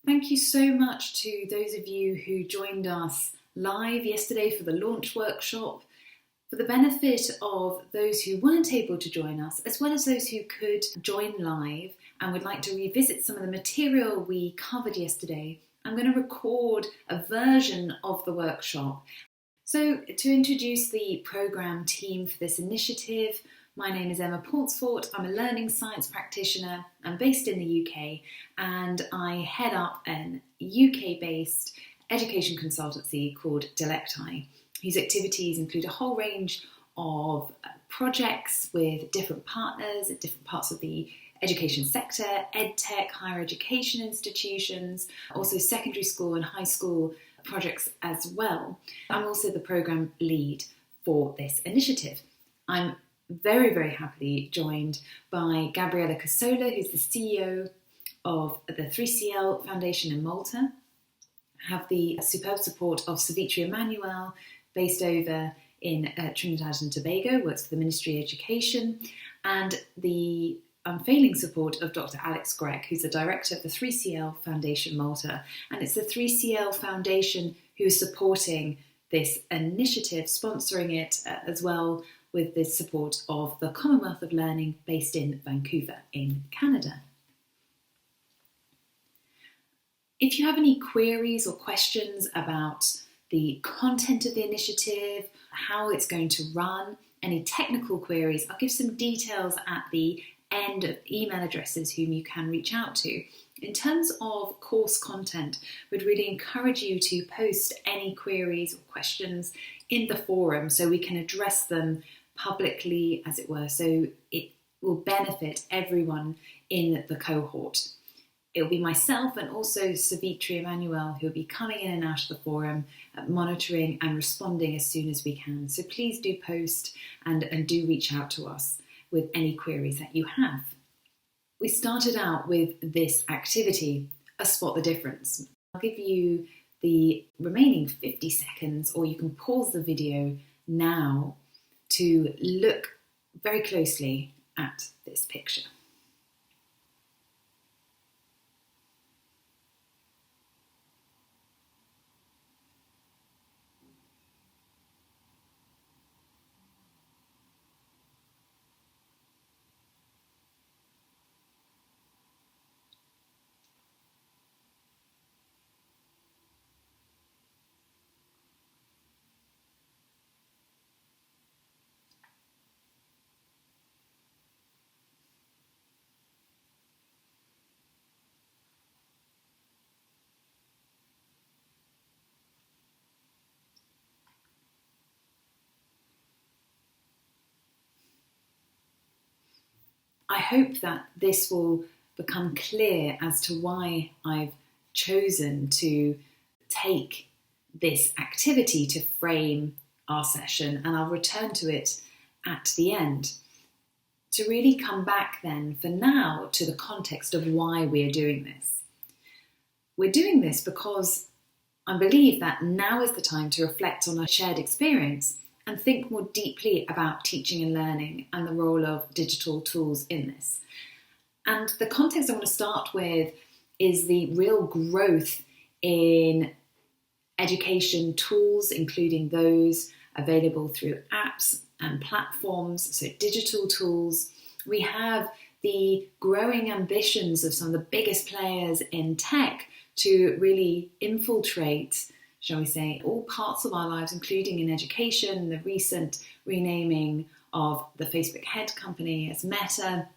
Thank you so much to those of you who joined us live yesterday for the launch workshop. For the benefit of those who weren't able to join us, as well as those who could join live and would like to revisit some of the material we covered yesterday, I'm going to record a version of the workshop. So to introduce the programme team for this initiative, my name is Emma Portsfort. I'm a learning science practitioner. I'm based in the UK and I head up an UK-based education consultancy called Delecti, whose activities include a whole range of projects with different partners at different parts of the education sector, edtech, higher education institutions, also secondary school and high school projects as well. I'm also the programme lead for this initiative. I'm very, very happily joined by Gabriella Casola, who's the CEO of the 3CL Foundation in Malta. I have the superb support of Savitri Emmanuel, based over in Trinidad and Tobago, works for the Ministry of Education, and the unfailing support of Dr. Alex Grech, who's the director of the 3CL Foundation Malta. And it's the 3CL Foundation who is supporting this initiative, sponsoring it as well, with the support of the Commonwealth of Learning based in Vancouver in Canada. If you have any queries or questions about the content of the initiative, how it's going to run, any technical queries, I'll give some details at the end of email addresses whom you can reach out to. In terms of course content, we'd really encourage you to post any queries or questions in the forum so we can address them publicly, as it were, so it will benefit everyone in the cohort. It will be myself and also Savitri Emmanuel who will be coming in and out of the forum, monitoring and responding as soon as we can. So please do post and do reach out to us with any queries that you have. We started out with this activity, a spot the difference. I'll give you the remaining 50 seconds, or you can pause the video now to look very closely at this picture. I hope that this will become clear as to why I've chosen to take this activity to frame our session, and I'll return to it at the end. To really come back then, for now, to the context of why we're doing this. We're doing this because I believe that now is the time to reflect on our shared experience and think more deeply about teaching and learning and the role of digital tools in this. And the context I want to start with is the real growth in education tools, including those available through apps and platforms, so digital tools. We have the growing ambitions of some of the biggest players in tech to really infiltrate, shall we say, all parts of our lives, including in education, the recent renaming of the Facebook head company as Meta.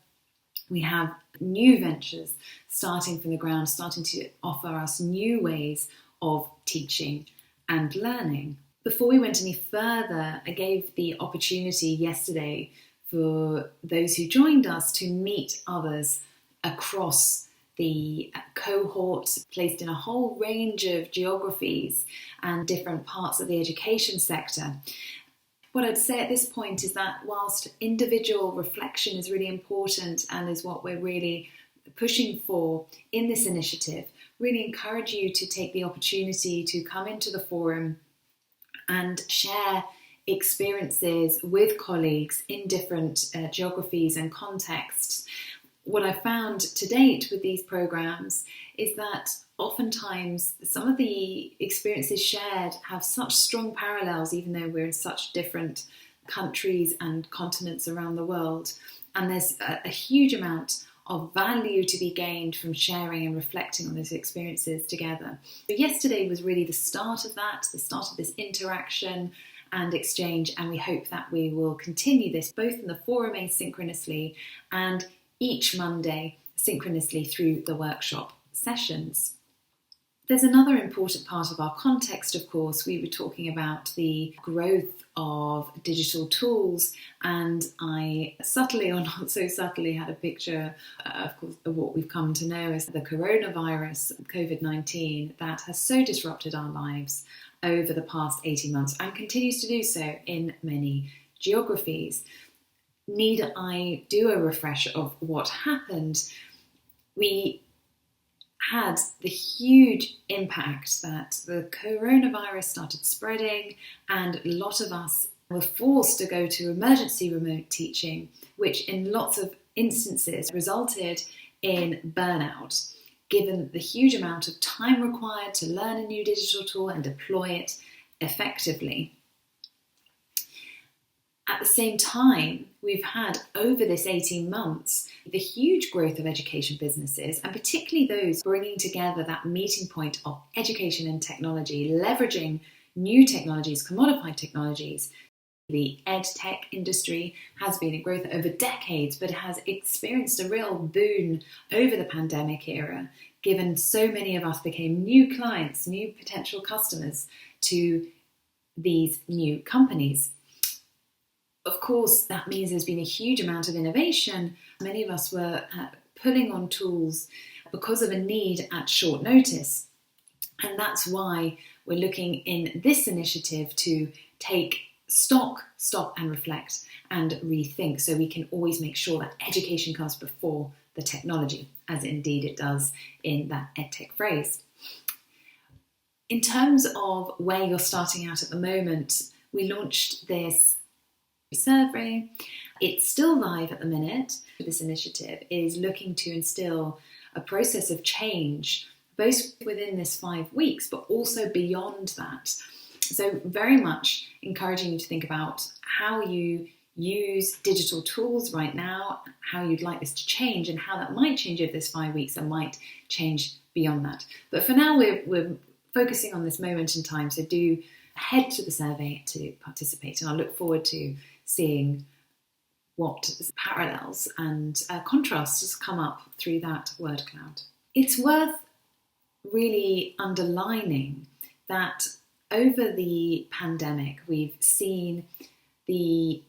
We have new ventures starting from the ground, starting to offer us new ways of teaching and learning. Before we went any further, I gave the opportunity yesterday for those who joined us to meet others across the cohort, placed in a whole range of geographies and different parts of the education sector. What I'd say at this point is that whilst individual reflection is really important and is what we're really pushing for in this initiative, really encourage you to take the opportunity to come into the forum and share experiences with colleagues in different geographies and contexts. What I've found to date with these programs is that oftentimes some of the experiences shared have such strong parallels, even though we're in such different countries and continents around the world. And there's a huge amount of value to be gained from sharing and reflecting on those experiences together. So yesterday was really the start of that, the start of this interaction and exchange, and we hope that we will continue this both in the forum asynchronously and each Monday synchronously through the workshop sessions. There's another important part of our context, of course. We were talking about the growth of digital tools, and I subtly or not so subtly had a picture, of course, of what we've come to know as the coronavirus, COVID-19, that has so disrupted our lives over the past 18 months and continues to do so in many geographies. Need I do a refresh of what happened? We had the huge impact that the coronavirus started spreading, and a lot of us were forced to go to emergency remote teaching, which in lots of instances resulted in burnout, given the huge amount of time required to learn a new digital tool and deploy it effectively. At the same time, we've had over this 18 months the huge growth of education businesses, and particularly those bringing together that meeting point of education and technology, leveraging new technologies, commodified technologies. The ed tech industry has been in growth over decades, but has experienced a real boon over the pandemic era, given so many of us became new clients, new potential customers to these new companies. Of course, that means there's been a huge amount of innovation. Many of us were pulling on tools because of a need at short notice. And that's why we're looking in this initiative to take stock, stop and reflect and rethink, so we can always make sure that education comes before the technology, as indeed it does in that EdTech phrase. In terms of where you're starting out at the moment, we launched this survey. It's still live at the minute. This initiative is looking to instill a process of change, both within this 5 weeks, but also beyond that. So very much encouraging you to think about how you use digital tools right now, how you'd like this to change, and how that might change over this 5 weeks and might change beyond that. But for now, we're focusing on this moment in time, so do head to the survey to participate, and I look forward to seeing what parallels and contrasts come up through that word cloud. It's worth really underlining that over the pandemic, we've seen the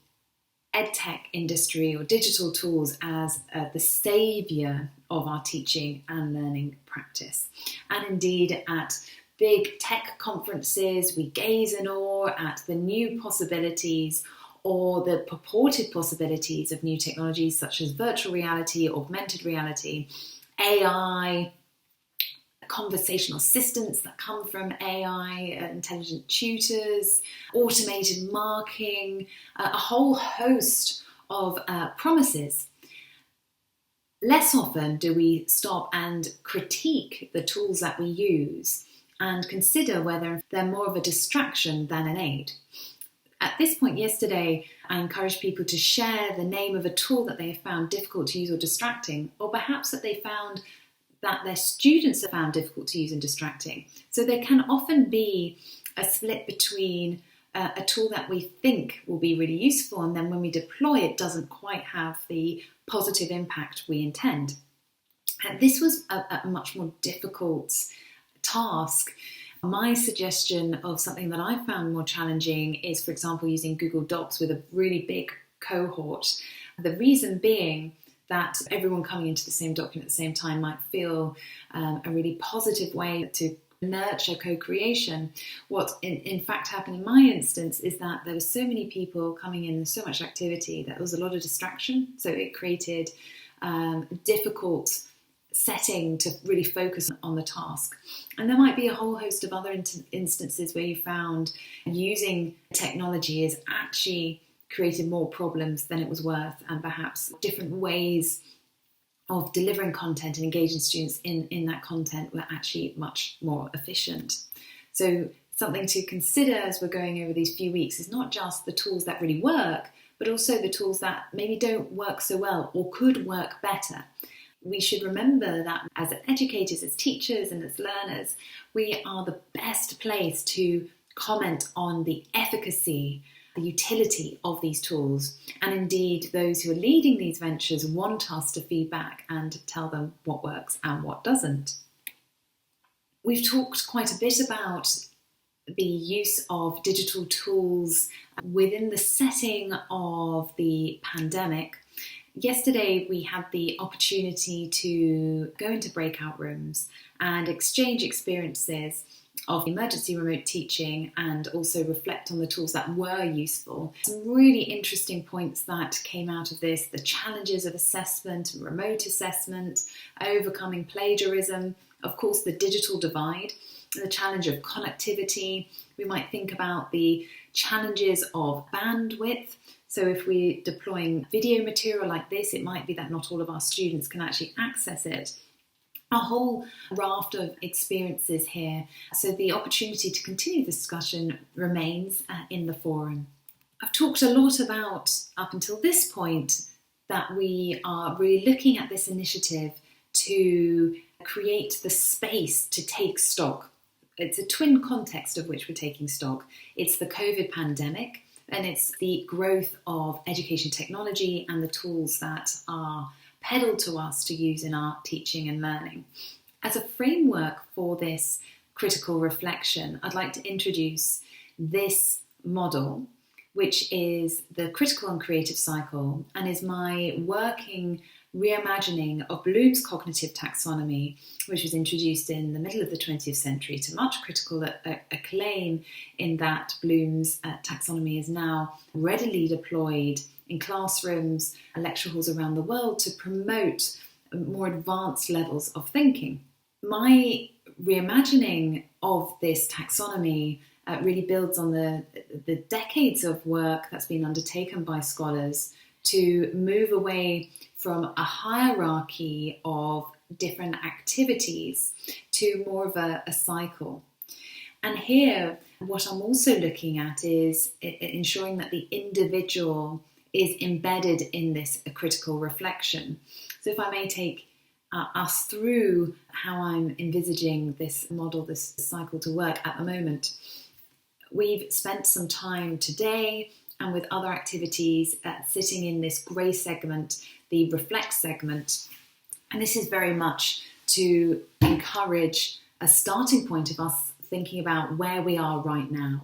edtech industry or digital tools as the saviour of our teaching and learning practice. And indeed, at big tech conferences, we gaze in awe at the new possibilities or the purported possibilities of new technologies such as virtual reality, augmented reality, AI, conversational assistants that come from AI, intelligent tutors, automated marking, a whole host of promises. Less often do we stop and critique the tools that we use and consider whether they're more of a distraction than an aid. At this point yesterday, I encouraged people to share the name of a tool that they have found difficult to use or distracting, or perhaps that they found that their students have found difficult to use and distracting. So there can often be a split between a tool that we think will be really useful, and then when we deploy it doesn't quite have the positive impact we intend. And this was a much more difficult task. My suggestion of something that I found more challenging is, for example, using Google Docs with a really big cohort. The reason being that everyone coming into the same document at the same time might feel a really positive way to nurture co-creation. What in fact happened in my instance is that there were so many people coming in and so much activity that there was a lot of distraction. So it created a difficult setting to really focus on the task. And there might be a whole host of other instances where you found using technology is actually created more problems than it was worth, and perhaps different ways of delivering content and engaging students in that content were actually much more efficient. So something to consider as we're going over these few weeks is not just the tools that really work, but also the tools that maybe don't work so well or could work better. We should remember that as educators, as teachers and as learners, we are the best place to comment on the efficacy, the utility of these tools. And indeed, those who are leading these ventures want us to feedback and tell them what works and what doesn't. We've talked quite a bit about the use of digital tools within the setting of the pandemic. Yesterday, we had the opportunity to go into breakout rooms and exchange experiences of emergency remote teaching and also reflect on the tools that were useful. Some really interesting points that came out of this: the challenges of assessment and remote assessment, overcoming plagiarism, of course the digital divide, the challenge of connectivity. We might think about the challenges of bandwidth. So if we're deploying video material like this, it might be that not all of our students can actually access it. A whole raft of experiences here. So the opportunity to continue this discussion remains in the forum. I've talked a lot about, up until this point, that we are really looking at this initiative to create the space to take stock. It's a twin context of which we're taking stock. It's the COVID pandemic, and it's the growth of education technology and the tools that are peddled to us to use in our teaching and learning. As a framework for this critical reflection, I'd like to introduce this model, which is the critical and creative cycle, and is my working reimagining of Bloom's cognitive taxonomy, which was introduced in the middle of the 20th century to much critical acclaim, in that Bloom's taxonomy is now readily deployed in classrooms and lecture halls around the world to promote more advanced levels of thinking. My reimagining of this taxonomy really builds on the decades of work that's been undertaken by scholars to move away from a hierarchy of different activities to more of a cycle. And here, what I'm also looking at is ensuring that the individual is embedded in this critical reflection. So if I may take us through how I'm envisaging this model, this cycle to work at the moment. We've spent some time today and with other activities sitting in this grey segment, the reflect segment. And this is very much to encourage a starting point of us thinking about where we are right now.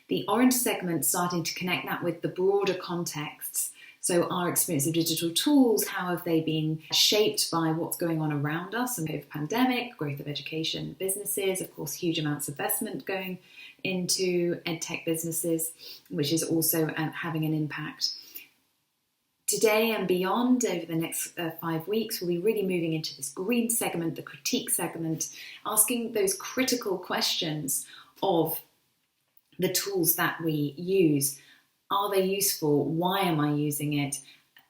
The orange segment starting to connect that with the broader contexts. So our experience of digital tools, how have they been shaped by what's going on around us and COVID pandemic, growth of education businesses, of course, huge amounts of investment going into edtech businesses, which is also having an impact. Today and beyond, over the next 5 weeks, we'll be really moving into this green segment, the critique segment, asking those critical questions of the tools that we use. Are they useful? Why am I using it?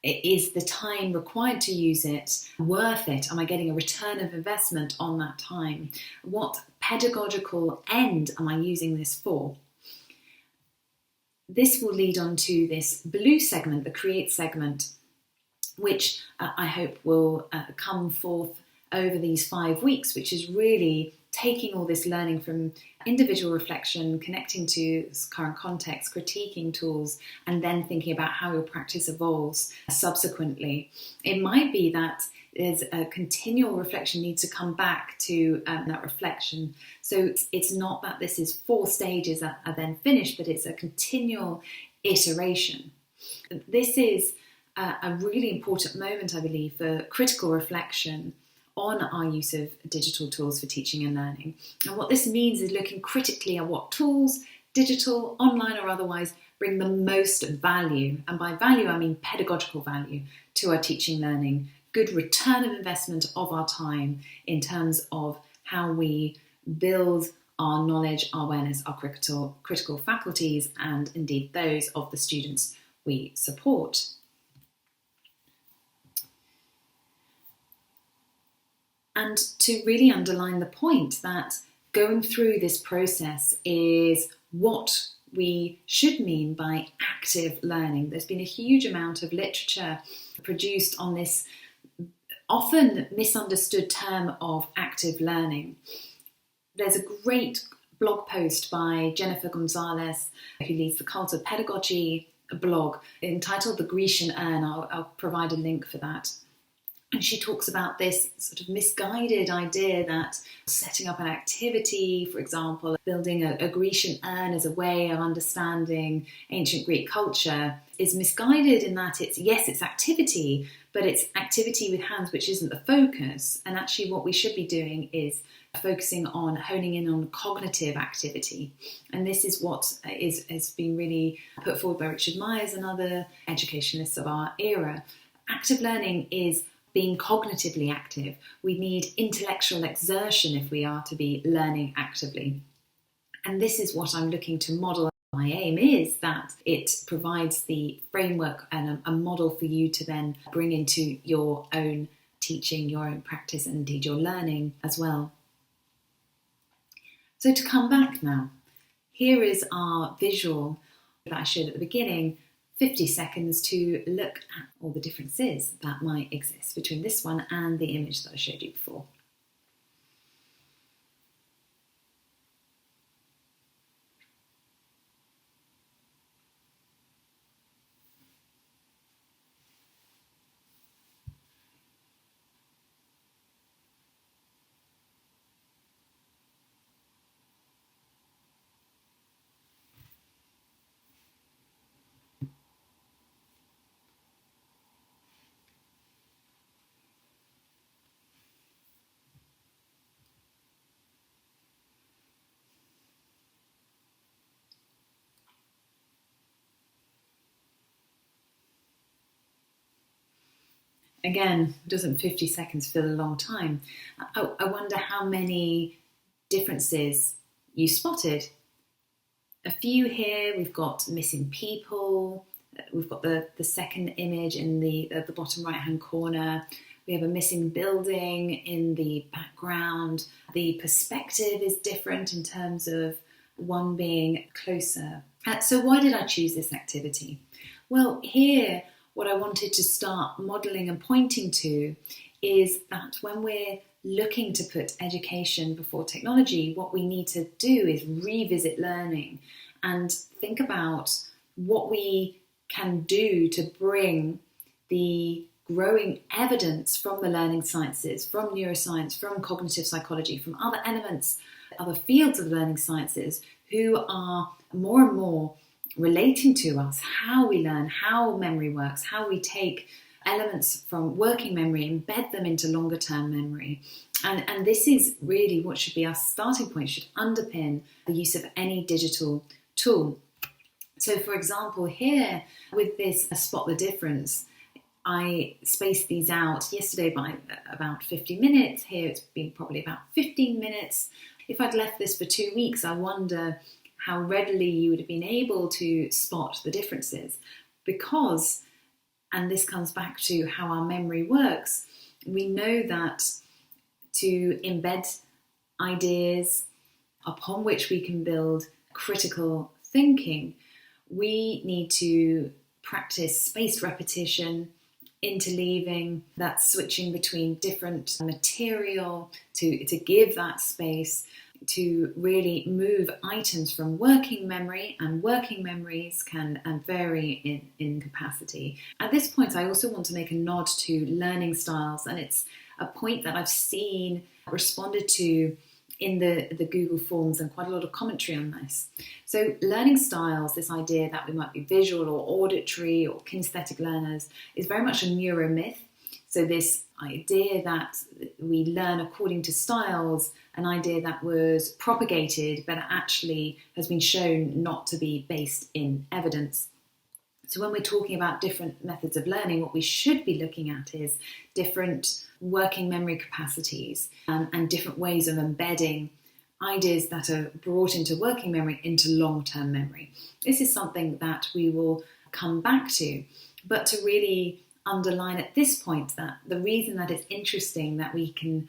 Is the time required to use it worth it? Am I getting a return of investment on that time? What pedagogical end am I using this for? This will lead on to this blue segment, the create segment, which I hope will come forth over these 5 weeks, which is really taking all this learning from individual reflection, connecting to current context, critiquing tools, and then thinking about how your practice evolves subsequently. It might be that there's a continual reflection needs to come back to that reflection. So it's not that this is 4 stages that are then finished, but it's a continual iteration. This is a really important moment, I believe, for critical reflection on our use of digital tools for teaching and learning. And what this means is looking critically at what tools, digital, online or otherwise, bring the most value. And by value, I mean pedagogical value to our teaching learning, good return of investment of our time in terms of how we build our knowledge, our awareness, our critical faculties, and indeed those of the students we support. And to really underline the point that going through this process is what we should mean by active learning. There's been a huge amount of literature produced on this often misunderstood term of active learning. There's a great blog post by Jennifer Gonzalez, who leads the Cult of Pedagogy blog, entitled The Grecian Urn. I'll provide a link for that. And she talks about this sort of misguided idea that setting up an activity, for example, building a Grecian urn as a way of understanding ancient Greek culture, is misguided in that it's activity, but it's activity with hands which isn't the focus. And actually what we should be doing is focusing on honing in on cognitive activity. And this is what has been really put forward by Richard Myers and other educationalists of our era. Active learning is being cognitively active. We need intellectual exertion if we are to be learning actively. And this is what I'm looking to model. My aim is that it provides the framework and a model for you to then bring into your own teaching, your own practice, and indeed your learning as well. So to come back now, here is our visual that I showed at the beginning, 50 seconds to look at all the differences that might exist between this one and the image that I showed you before. Again, doesn't 50 seconds feel a long time? I wonder how many differences you spotted. A few here, we've got missing people, we've got the second image in the bottom right-hand corner, we have a missing building in the background, the perspective is different in terms of one being closer. So why did I choose this activity? Well, here, what I wanted to start modelling and pointing to is that when we're looking to put education before technology, what we need to do is revisit learning and think about what we can do to bring the growing evidence from the learning sciences, from neuroscience, from cognitive psychology, from other elements, other fields of learning sciences, who are more and more relating to us, how we learn, how memory works, how we take elements from working memory, embed them into longer term memory. And this is really what should be our starting point, should underpin the use of any digital tool. So for example, here with this spot the difference, I spaced these out yesterday by about 50 minutes. Here it's been probably about 15 minutes. If I'd left this for 2 weeks, I wonder how readily you would have been able to spot the differences, because, and this comes back to how our memory works, we know that to embed ideas upon which we can build critical thinking, we need to practice spaced repetition, interleaving, that switching between different material to give that space, to really move items from working memory, and working memories can vary in capacity. At this point, I also want to make a nod to learning styles, and it's a point that I've seen responded to in the Google Forms and quite a lot of commentary on this. So learning styles, this idea that we might be visual or auditory or kinesthetic learners, is very much a neuromyth. So this idea that we learn according to styles, an idea that was propagated but actually has been shown not to be based in evidence. So when we're talking about different methods of learning, what we should be looking at is different working memory capacities and different ways of embedding ideas that are brought into working memory into long-term memory. This is something that we will come back to, but to really underline at this point that the reason that it's interesting that we can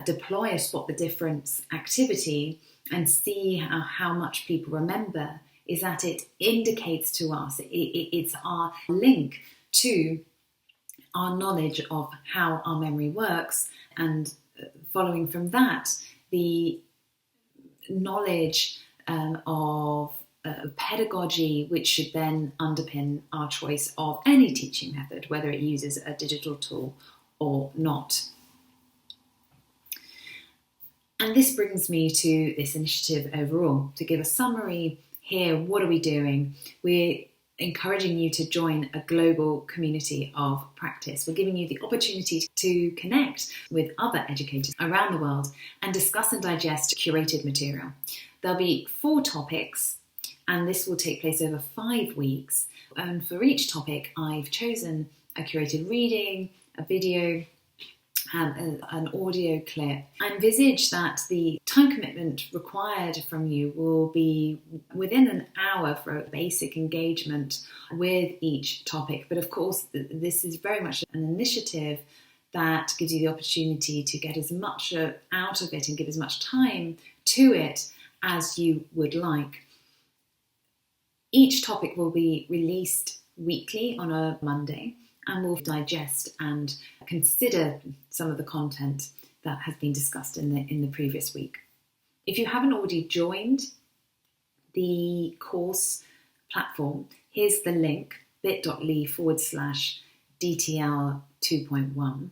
deploy a spot the difference activity and see how much people remember is that it indicates to us, it's our link to our knowledge of how our memory works, and following from that, the knowledge of pedagogy, which should then underpin our choice of any teaching method, whether it uses a digital tool or not. And this brings me to this initiative overall. To give a summary here, what are we doing? We're encouraging you to join a global community of practice. We're giving you the opportunity to connect with other educators around the world and discuss and digest curated material. There'll be 4 topics, and this will take place over 5 weeks. And for each topic, I've chosen a curated reading, a video, an audio clip. I envisage that the time commitment required from you will be within an hour for a basic engagement with each topic. But of course, this is very much an initiative that gives you the opportunity to get as much out of it and give as much time to it as you would like. Each topic will be released weekly on a Monday, and we'll digest and consider some of the content that has been discussed in the previous week. If you haven't already joined the course platform, here's the link, bit.ly/DTL 2.1.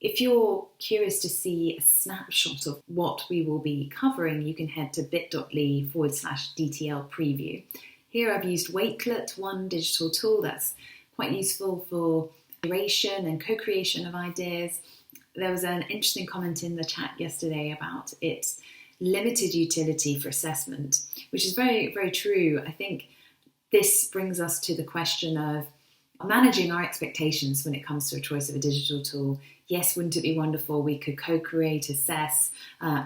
If you're curious to see a snapshot of what we will be covering, you can head to bit.ly/DTL preview. Here I've used Wakelot, one digital tool that's quite useful for curation and co-creation of ideas. There was an interesting comment in the chat yesterday about its limited utility for assessment, which is very, very true. I think this brings us to the question of managing our expectations when it comes to a choice of a digital tool. Yes, wouldn't it be wonderful? We could co-create, assess,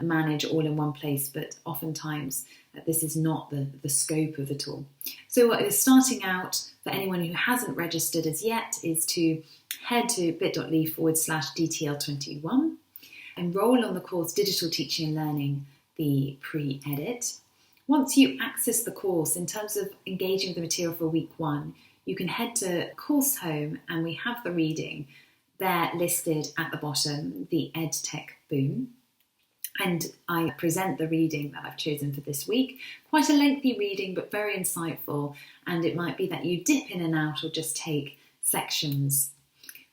manage all in one place, but oftentimes this is not the scope of the tool. So starting out, for anyone who hasn't registered as yet, is to head to bit.ly/DTL21, enrol on the course Digital Teaching and Learning, the pre-edit. Once you access the course, in terms of engaging with the material for week 1, you can head to course home, and we have the reading there listed at the bottom, the EdTech Boom. And I present the reading that I've chosen for this week. Quite a lengthy reading, but very insightful. And it might be that you dip in and out or just take sections.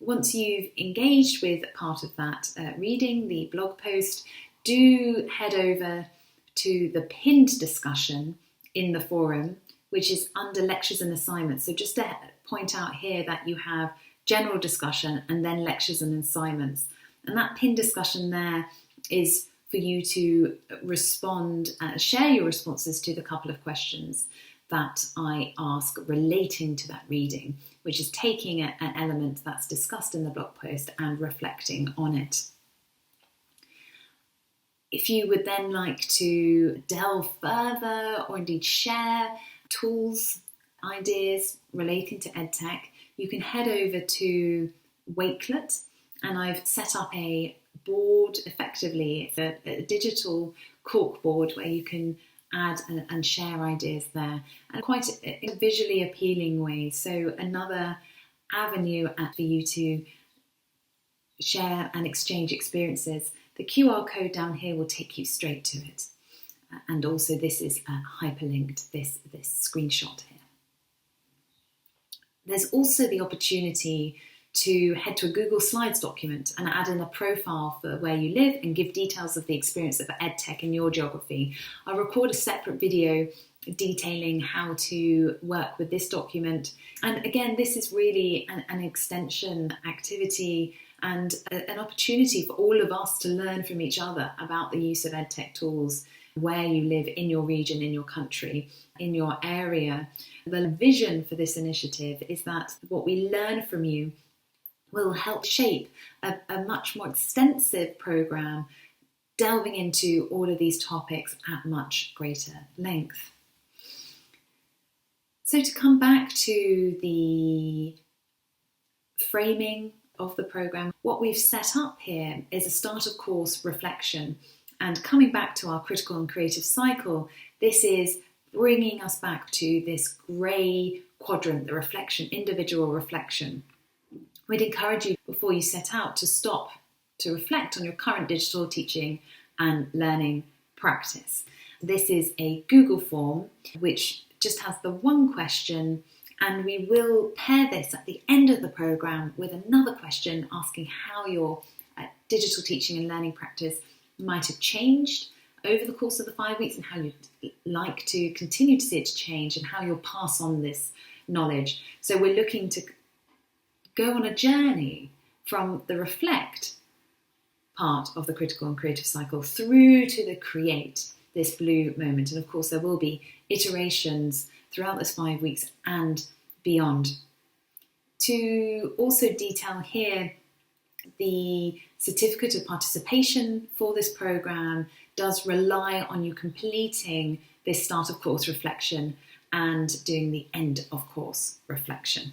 Once you've engaged with part of that reading, the blog post, do head over to the pinned discussion in the forum, which is under lectures and assignments. So just to point out here that you have general discussion and then lectures and assignments. And that pinned discussion there is for you to respond, share your responses to the couple of questions that I ask relating to that reading, which is taking an element that's discussed in the blog post and reflecting on it. If you would then like to delve further or indeed share tools, ideas relating to EdTech, you can head over to Wakelot, and I've set up a board, effectively. It's a digital cork board where you can add and share ideas there, and quite in a visually appealing way. So another avenue for you to share and exchange experiences. The QR code down here will take you straight to it. And also this is hyperlinked, this screenshot here. There's also the opportunity to head to a Google Slides document and add in a profile for where you live and give details of the experience of EdTech in your geography. I'll record a separate video detailing how to work with this document. And again, this is really an extension activity and an opportunity for all of us to learn from each other about the use of EdTech tools where you live in your region, in your country, in your area. The vision for this initiative is that what we learn from you will help shape a much more extensive programme delving into all of these topics at much greater length. So to come back to the framing of the programme. What we've set up here is a start of course reflection. And coming back to our critical and creative cycle, this is bringing us back to this grey quadrant, the reflection, individual reflection. We'd encourage you, before you set out, to stop to reflect on your current digital teaching and learning practice. This is a Google form which just has the one question, and we will pair this at the end of the programme with another question asking how your digital teaching and learning practice might have changed over the course of the 5 weeks and how you'd like to continue to see it change and how you'll pass on this knowledge. So we're looking to go on a journey from the reflect part of the critical and creative cycle through to the create, this blue moment. And of course, there will be iterations throughout this 5 weeks and beyond. To also detail here, the certificate of participation for this programme does rely on you completing this start of course reflection and doing the end of course reflection.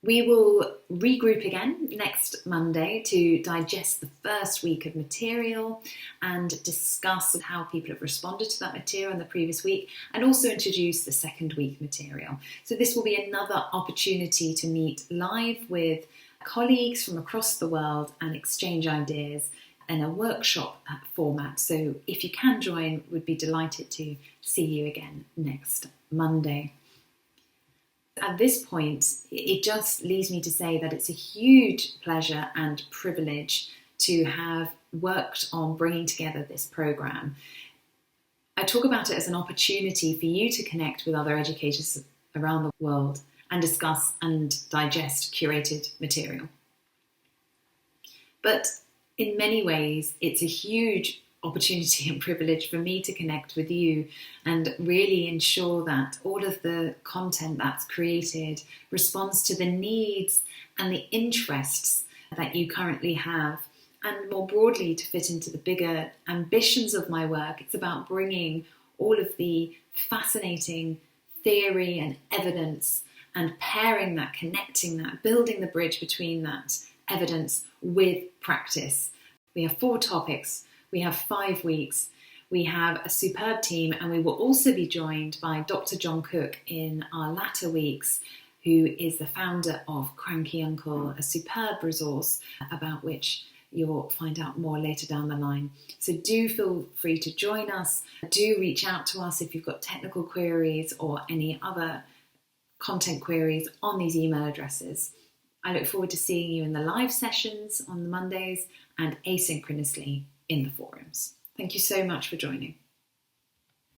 We will regroup again next Monday to digest the first week of material and discuss how people have responded to that material in the previous week, and also introduce the second week material. So this will be another opportunity to meet live with colleagues from across the world and exchange ideas in a workshop format. So if you can join, we'd be delighted to see you again next Monday. At this point, it just leaves me to say that it's a huge pleasure and privilege to have worked on bringing together this programme. I talk about it as an opportunity for you to connect with other educators around the world and discuss and digest curated material. But in many ways, it's a huge opportunity and privilege for me to connect with you and really ensure that all of the content that's created responds to the needs and the interests that you currently have, and more broadly to fit into the bigger ambitions of my work. It's about bringing all of the fascinating theory and evidence and pairing that, connecting that, building the bridge between that evidence with practice. We have 4 topics. We have 5 weeks. We have a superb team, and we will also be joined by Dr. John Cook in our latter weeks, who is the founder of Cranky Uncle, a superb resource about which you'll find out more later down the line. So do feel free to join us. Do reach out to us if you've got technical queries or any other content queries on these email addresses. I look forward to seeing you in the live sessions on the Mondays and asynchronously in the forums. Thank you so much for joining.